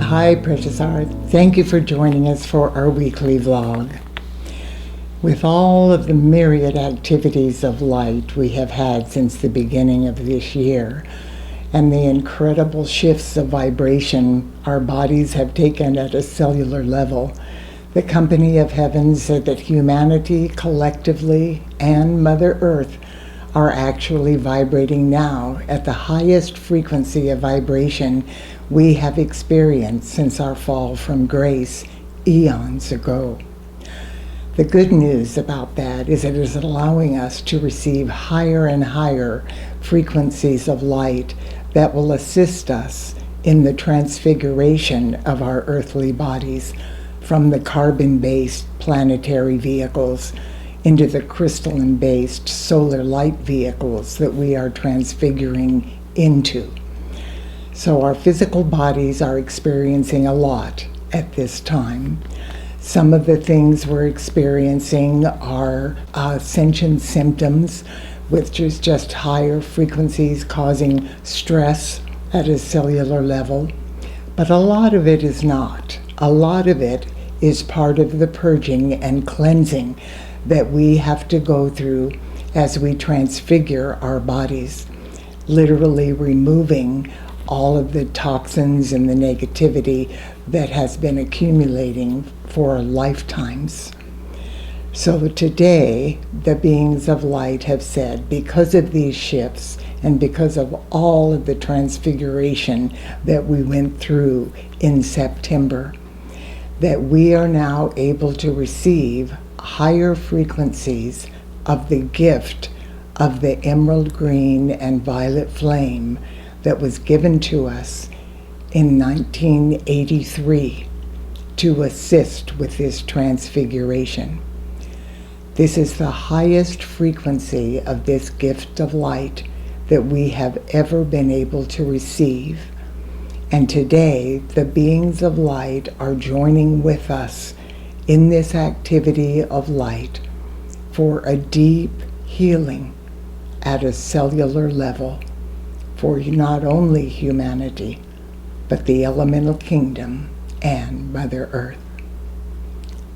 Hi, Precious Art. Thank you for joining us for our weekly vlog. With all of the myriad activities of light we have had since the beginning of this year, and the incredible shifts of vibration our bodies have taken at a cellular level, the Company of Heaven said that humanity collectively and Mother Earth are actually vibrating now at the highest frequency of vibration we have experienced since our fall from grace eons ago. The good news about that is it is allowing us to receive higher and higher frequencies of light that will assist us in the transfiguration of our earthly bodies from the carbon-based planetary vehicles into the crystalline-based solar light vehicles that we are transfiguring into. So our physical bodies are experiencing a lot at this time. Some of the things we're experiencing are Ascension symptoms, which is just higher frequencies causing stress at a cellular level. But a lot of it is not. A lot of it is part of the purging and cleansing that we have to go through as we transfigure our bodies, literally removing all of the toxins and the negativity that has been accumulating for lifetimes. So today, the beings of light have said, because of these shifts and because of all of the transfiguration that we went through in September, that we are now able to receive higher frequencies of the gift of the emerald green and violet flame that was given to us in 1983 to assist with this transfiguration. This is the highest frequency of this gift of light that we have ever been able to receive. And today, the beings of light are joining with us in this activity of light for a deep healing at a cellular level for not only humanity, but the elemental kingdom and Mother Earth.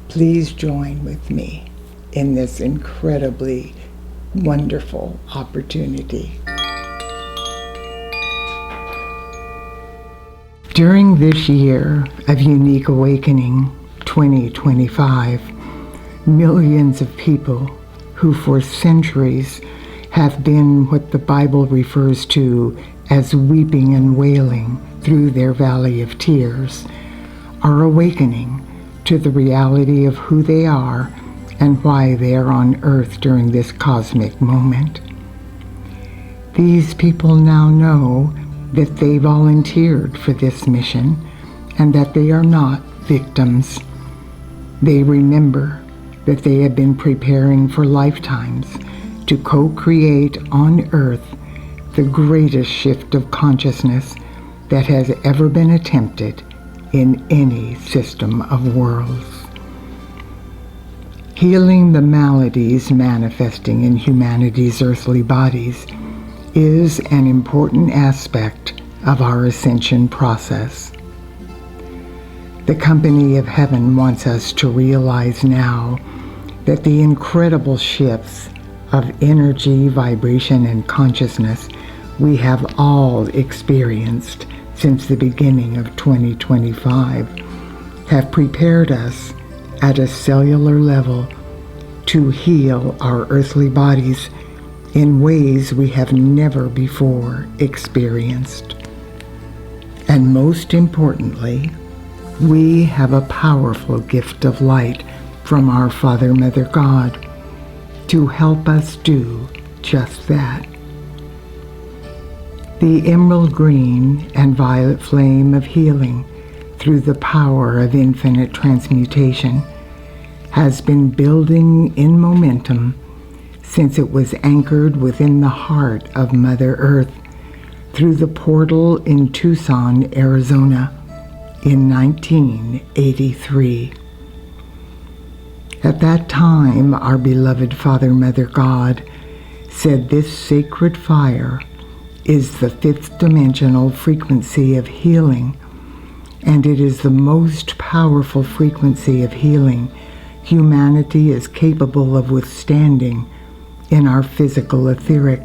Please join with me in this incredibly wonderful opportunity. During this year of unique awakening, 2025, millions of people who for centuries have been what the Bible refers to as weeping and wailing through their valley of tears are awakening to the reality of who they are and why they are on earth during this cosmic moment. These people now know that they volunteered for this mission and that they are not victims. They remember that they have been preparing for lifetimes to co-create on earth the greatest shift of consciousness that has ever been attempted in any system of worlds. Healing the maladies manifesting in humanity's earthly bodies is an important aspect of our ascension process. The Company of Heaven wants us to realize now that the incredible shifts of energy, vibration, and consciousness we have all experienced since the beginning of 2025 have prepared us at a cellular level to heal our earthly bodies in ways we have never before experienced. And most importantly, we have a powerful gift of light from our Father, Mother God to help us do just that. The emerald green and violet flame of healing through the power of infinite transmutation has been building in momentum since it was anchored within the heart of Mother Earth through the portal in Tucson, Arizona in 1983. At that time, our beloved Father, Mother God said this sacred fire is the fifth dimensional frequency of healing and it is the most powerful frequency of healing humanity is capable of withstanding in our physical, etheric,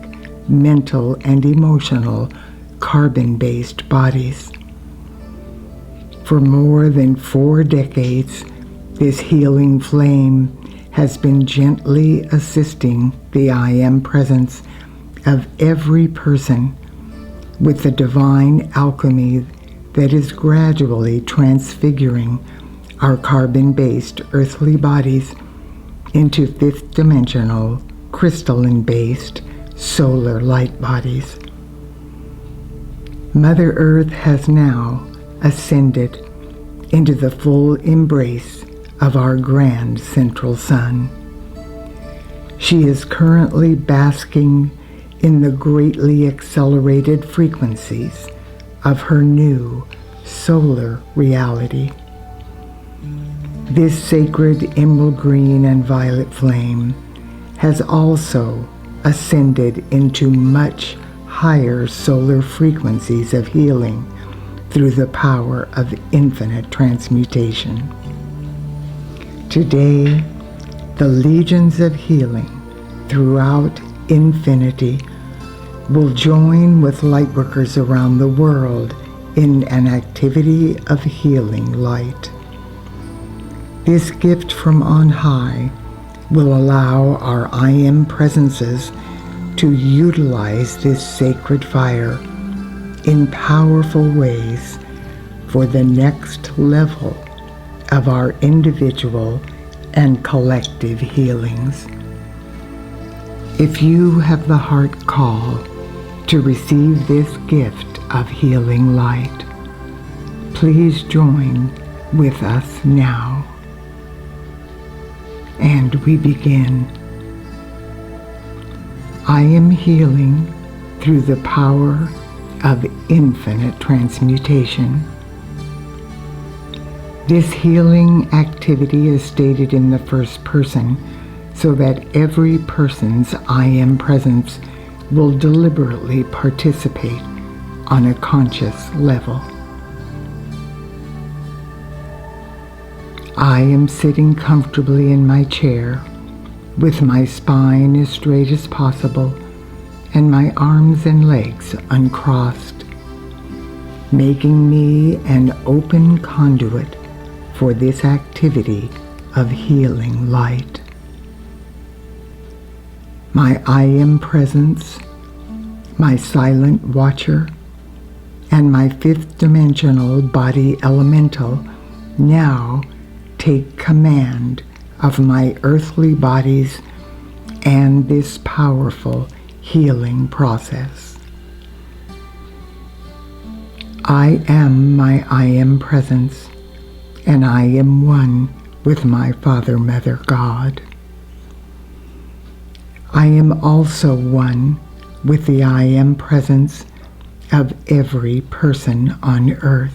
mental, and emotional carbon-based bodies. For more than 4 decades, this healing flame has been gently assisting the I Am presence of every person with the divine alchemy that is gradually transfiguring our carbon-based earthly bodies into 5th dimensional, crystalline-based solar light bodies. Mother Earth has now ascended into the full embrace of our grand central sun. She is currently basking in the greatly accelerated frequencies of her new solar reality. This sacred emerald green and violet flame has also ascended into much higher solar frequencies of healing through the power of infinite transmutation. Today, the legions of healing throughout infinity will join with lightworkers around the world in an activity of healing light. This gift from on high will allow our I Am presences to utilize this sacred fire in powerful ways for the next level of our individual and collective healings. If you have the heart call to receive this gift of healing light, please join with us now. And we begin. I am healing through the power of infinite transmutation. This healing activity is stated in the first person so that every person's I Am presence will deliberately participate on a conscious level. I am sitting comfortably in my chair with my spine as straight as possible and my arms and legs uncrossed, making me an open conduit for this activity of healing light. My I Am presence, my silent watcher, and my 5th dimensional body elemental now take command of my earthly bodies and this powerful healing process. I am my I Am presence, and I am one with my Father, Mother, God. I am also one with the I Am presence of every person on earth.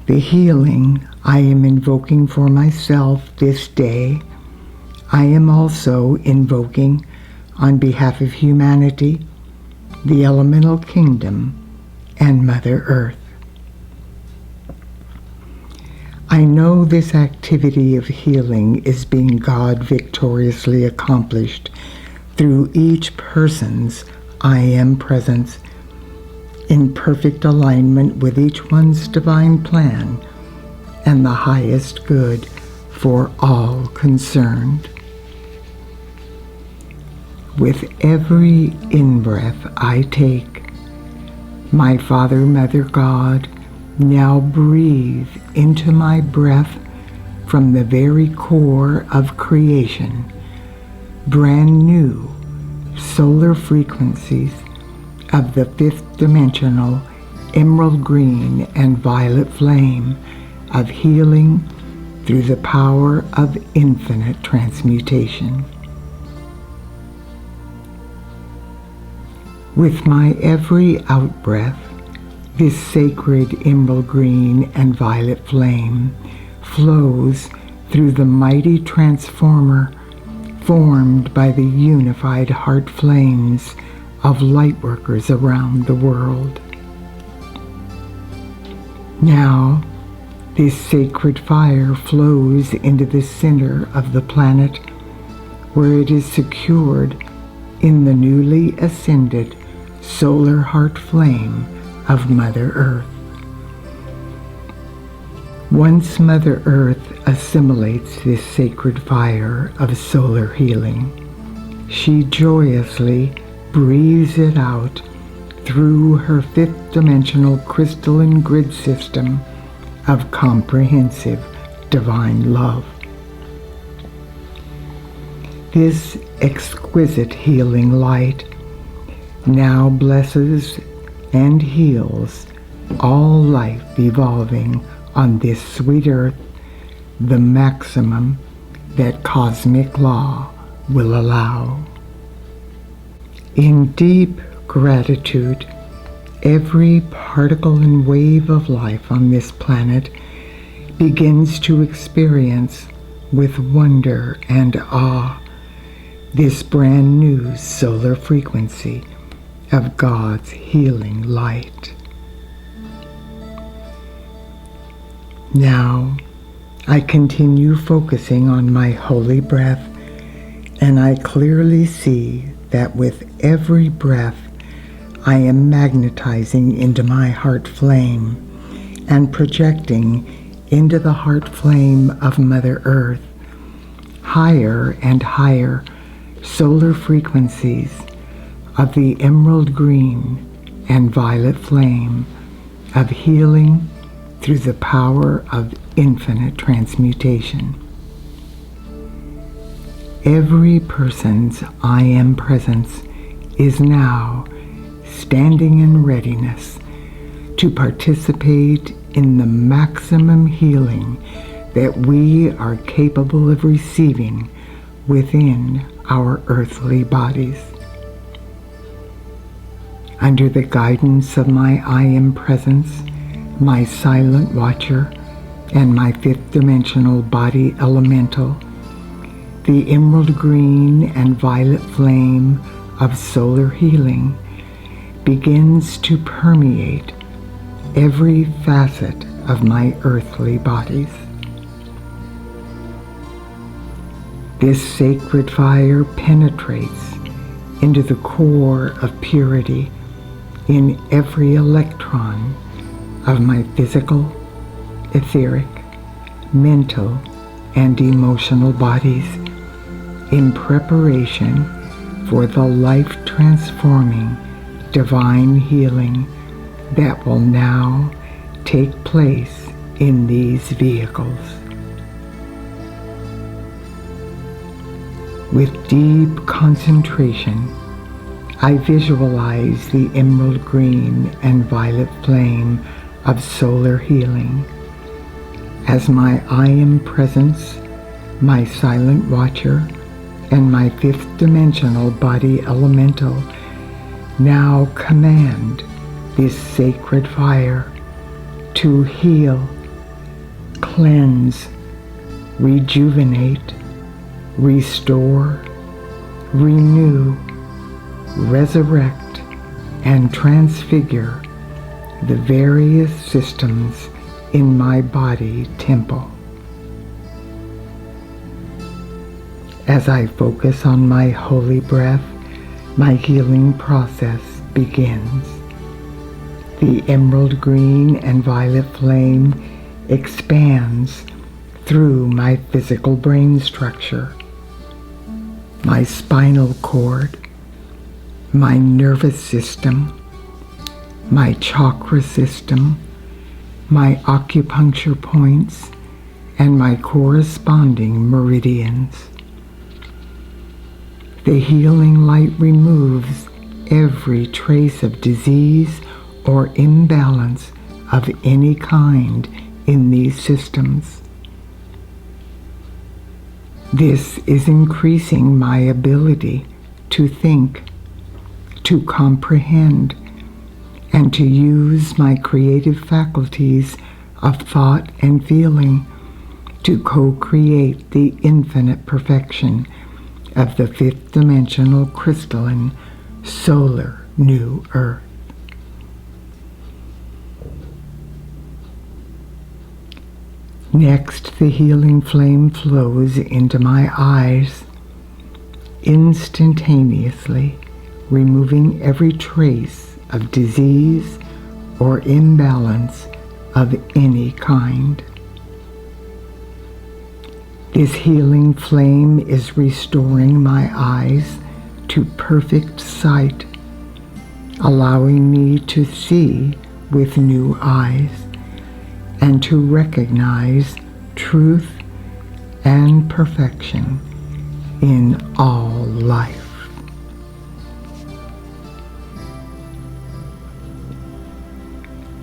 The healing I am invoking for myself this day, I am also invoking on behalf of humanity, the elemental kingdom, and Mother Earth. I know this activity of healing is being God victoriously accomplished through each person's I Am presence in perfect alignment with each one's divine plan and the highest good for all concerned. With every in-breath I take, my Father, Mother, God, now breathe into my breath from the very core of creation, brand new solar frequencies of the 5th dimensional emerald green and violet flame of healing through the power of infinite transmutation. With my every out-breath, this sacred emerald green and violet flame flows through the mighty transformer formed by the unified heart flames of lightworkers around the world. Now, this sacred fire flows into the center of the planet, where it is secured in the newly ascended solar heart flame of Mother Earth. Once Mother Earth assimilates this sacred fire of solar healing, she joyously breathes it out through her fifth dimensional crystalline grid system of comprehensive divine love. This exquisite healing light now blesses and heals all life evolving on this sweet earth, the maximum that cosmic law will allow. In deep gratitude, every particle and wave of life on this planet begins to experience with wonder and awe this brand new solar frequency of God's healing light. Now, I continue focusing on my holy breath, and I clearly see that with every breath, I am magnetizing into my heart flame and projecting into the heart flame of Mother Earth higher and higher solar frequencies of the emerald green and violet flame of healing through the power of infinite transmutation. Every person's I Am presence is now standing in readiness to participate in the maximum healing that we are capable of receiving within our earthly bodies. Under the guidance of my I Am presence, my silent watcher, and my fifth dimensional body elemental, the emerald green and violet flame of solar healing begins to permeate every facet of my earthly bodies. This sacred fire penetrates into the core of purity in every electron of my physical, etheric, mental, and emotional bodies in preparation for the life-transforming divine healing that will now take place in these vehicles. With deep concentration, I visualize the emerald green and violet flame of solar healing as my I Am presence, my silent watcher, and my fifth dimensional body elemental now command this sacred fire to heal, cleanse, rejuvenate, restore, renew, resurrect, and transfigure the various systems in my body temple. As I focus on my holy breath, my healing process begins. The emerald green and violet flame expands through my physical brain structure, my spinal cord, my nervous system, my chakra system, my acupuncture points, and my corresponding meridians. The healing light removes every trace of disease or imbalance of any kind in these systems. This is increasing my ability to think, to comprehend, and to use my creative faculties of thought and feeling to co-create the infinite perfection of the fifth dimensional crystalline solar new earth. Next, the healing flame flows into my eyes, instantaneously removing every trace of disease or imbalance of any kind. This healing flame is restoring my eyes to perfect sight, allowing me to see with new eyes and to recognize truth and perfection in all life.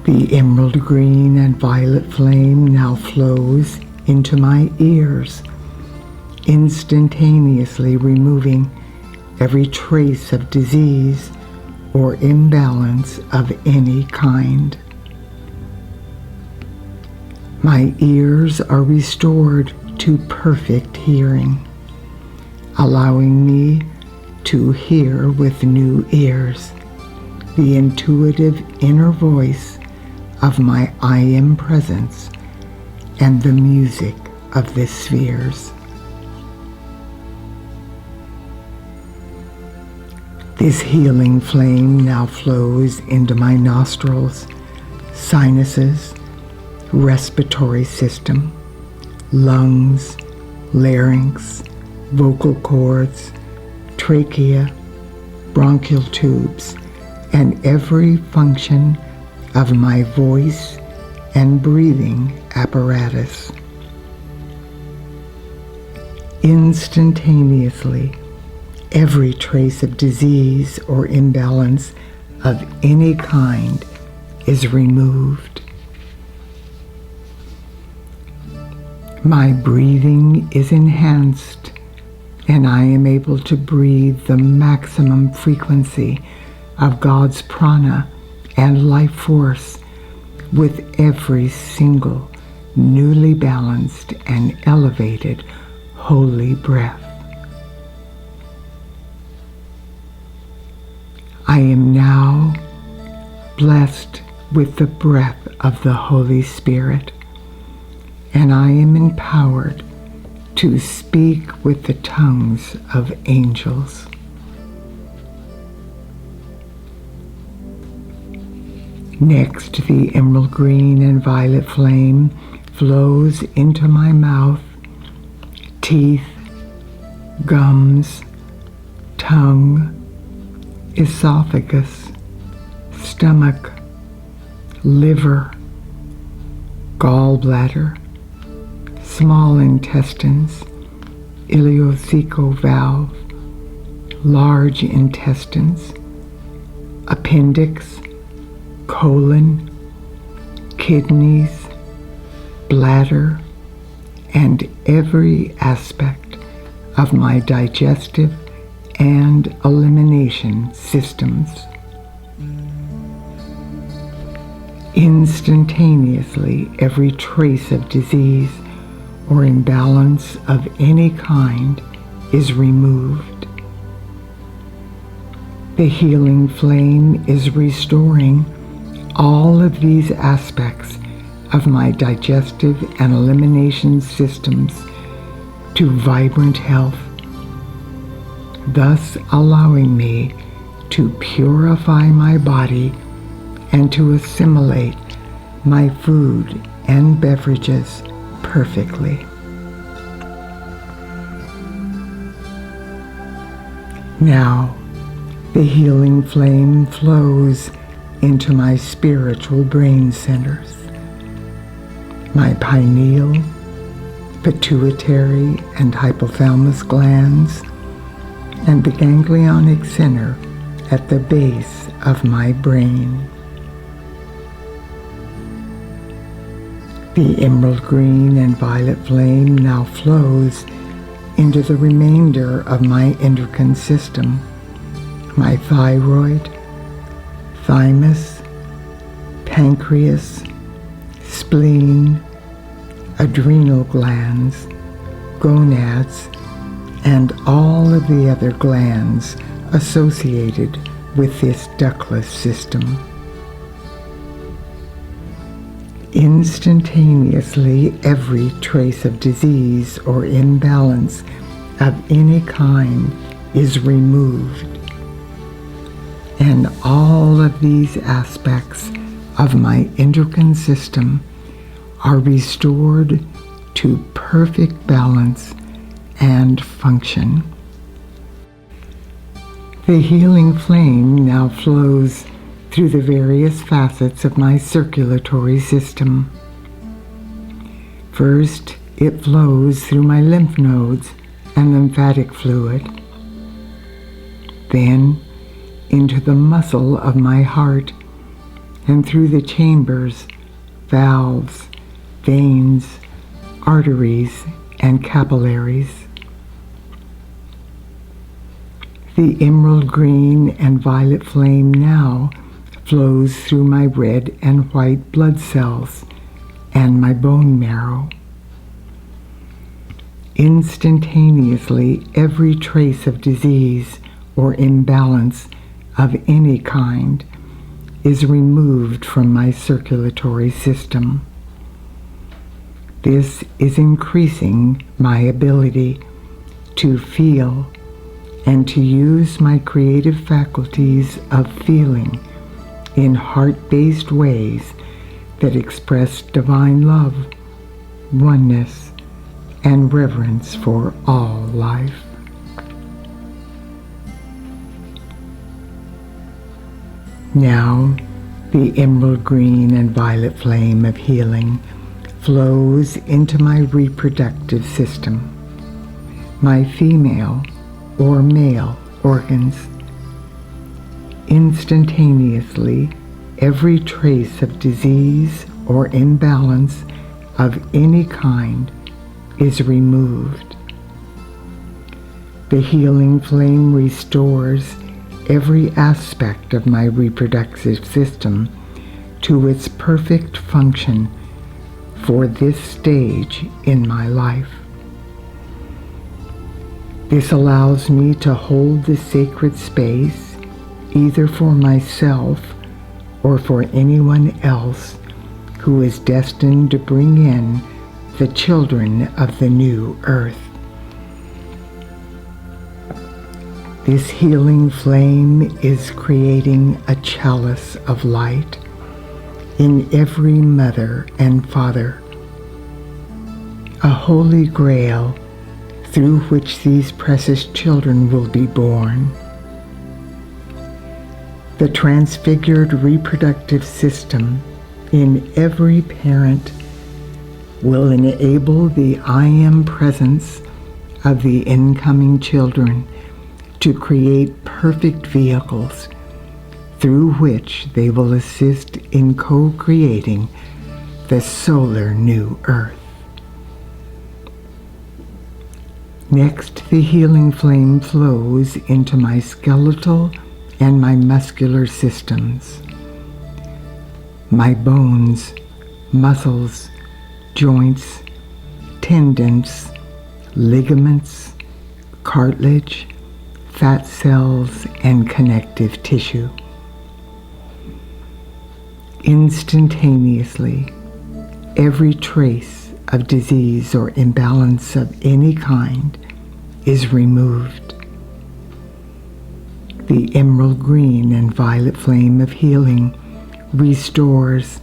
The emerald green and violet flame now flows into my ears, instantaneously removing every trace of disease or imbalance of any kind. My ears are restored to perfect hearing, allowing me to hear with new ears the intuitive inner voice of my I Am presence and the music of the spheres. This healing flame now flows into my nostrils, sinuses, respiratory system, lungs, larynx, vocal cords, trachea, bronchial tubes, and every function of my voice and breathing apparatus. Instantaneously, every trace of disease or imbalance of any kind is removed. My breathing is enhanced, and I am able to breathe the maximum frequency of God's prana and life force with every single newly balanced and elevated holy breath. I am now blessed with the breath of the Holy Spirit, and I am empowered to speak with the tongues of angels. Next, the emerald green and violet flame flows into my mouth, teeth, gums, tongue, esophagus, stomach, liver, gallbladder, small intestines, ileocecal valve, large intestines, appendix, colon, kidneys, bladder, and every aspect of my digestive and elimination systems. Instantaneously, every trace of disease or imbalance of any kind is removed. The healing flame is restoring all of these aspects of my digestive and elimination systems to vibrant health, thus allowing me to purify my body and to assimilate my food and beverages perfectly. Now, the healing flame flows into my spiritual brain centers, my pineal, pituitary, and hypothalamus glands, and the ganglionic center at the base of my brain. The emerald green and violet flame now flows into the remainder of my endocrine system, my thyroid, thymus, pancreas, spleen, adrenal glands, gonads, and all of the other glands associated with this ductless system. Instantaneously, every trace of disease or imbalance of any kind is removed, and all of these aspects of my endocrine system are restored to perfect balance and function. The healing flame now flows through the various facets of my circulatory system. First, it flows through my lymph nodes and lymphatic fluid, then into the muscle of my heart and through the chambers, valves, veins, arteries, and capillaries. The emerald green and violet flame now flows through my red and white blood cells and my bone marrow. Instantaneously, every trace of disease or imbalance of any kind is removed from my circulatory system. This is increasing my ability to feel and to use my creative faculties of feeling in heart-based ways that express divine love, oneness, and reverence for all life. Now, the emerald green and violet flame of healing flows into my reproductive system, my female or male organs. Instantaneously, every trace of disease or imbalance of any kind is removed. The healing flame restores every aspect of my reproductive system to its perfect function for this stage in my life. This allows me to hold the sacred space either for myself or for anyone else who is destined to bring in the children of the new earth. This healing flame is creating a chalice of light in every mother and father, a holy grail through which these precious children will be born. The transfigured reproductive system in every parent will enable the I Am presence of the incoming children to create perfect vehicles through which they will assist in co-creating the solar new earth. Next, the healing flame flows into my skeletal and my muscular systems. My bones, muscles, joints, tendons, ligaments, cartilage, fat cells, and connective tissue. Instantaneously, every trace of disease or imbalance of any kind is removed. The emerald green and violet flame of healing restores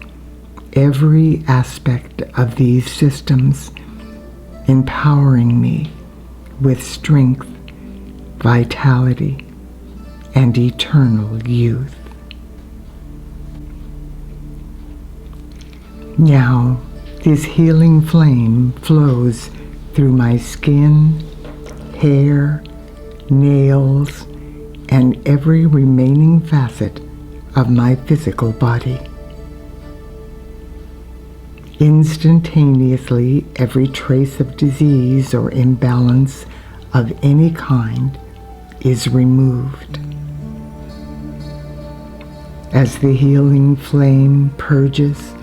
every aspect of these systems, empowering me with strength, vitality, and eternal youth. Now, this healing flame flows through my skin, hair, nails, and every remaining facet of my physical body. Instantaneously, every trace of disease or imbalance of any kind is removed. As the healing flame purges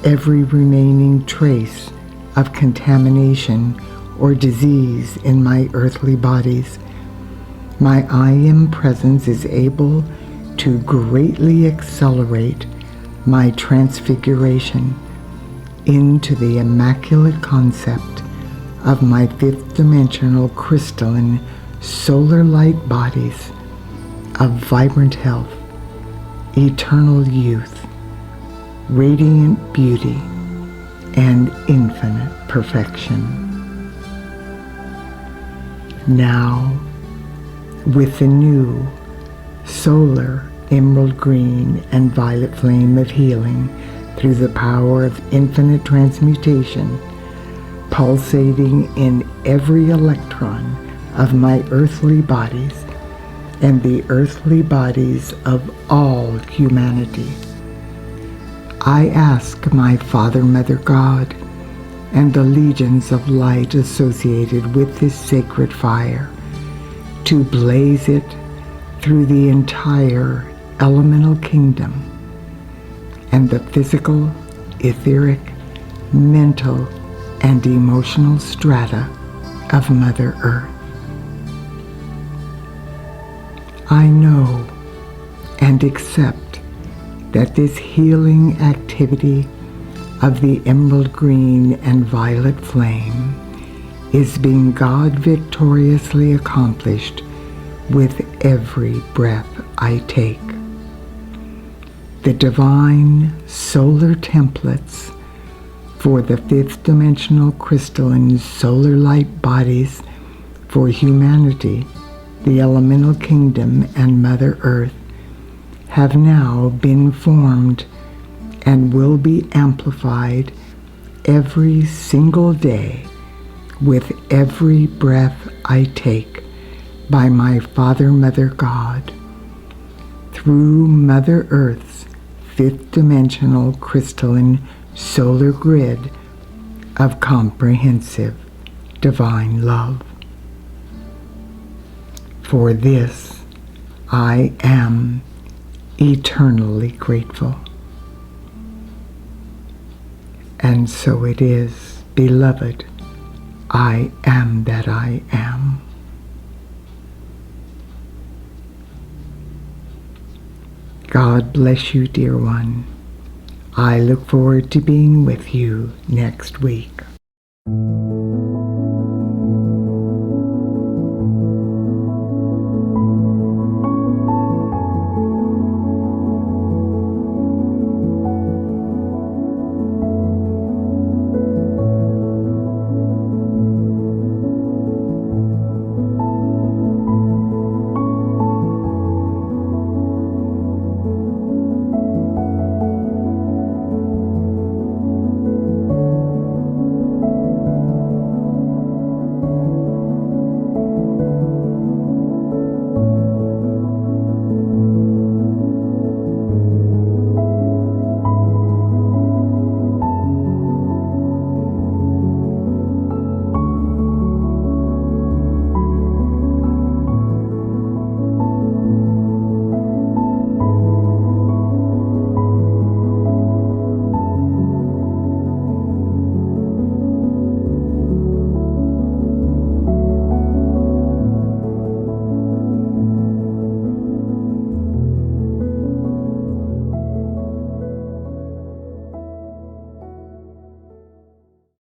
every remaining trace of contamination or disease in my earthly bodies, my I Am presence is able to greatly accelerate my transfiguration into the immaculate concept of my fifth dimensional crystalline solar light bodies of vibrant health, eternal youth, radiant beauty, and infinite perfection. Now, with the new solar, emerald green, and violet flame of healing through the power of infinite transmutation, pulsating in every electron of my earthly bodies and the earthly bodies of all humanity, I ask my Father, Mother, God, and the legions of light associated with this sacred fire to blaze it through the entire elemental kingdom and the physical, etheric, mental, and emotional strata of Mother Earth. I know and accept that this healing activity of the emerald green and violet flame is being God victoriously accomplished with every breath I take. The divine solar templates for the fifth dimensional crystalline solar light bodies for humanity, the elemental kingdom, and Mother Earth have now been formed and will be amplified every single day with every breath I take by my Father, Mother, God, through Mother Earth's fifth dimensional crystalline solar grid of comprehensive divine love. For this, I am eternally grateful. And so it is, beloved, I am that I am. God bless you, dear one. I look forward to being with you next week.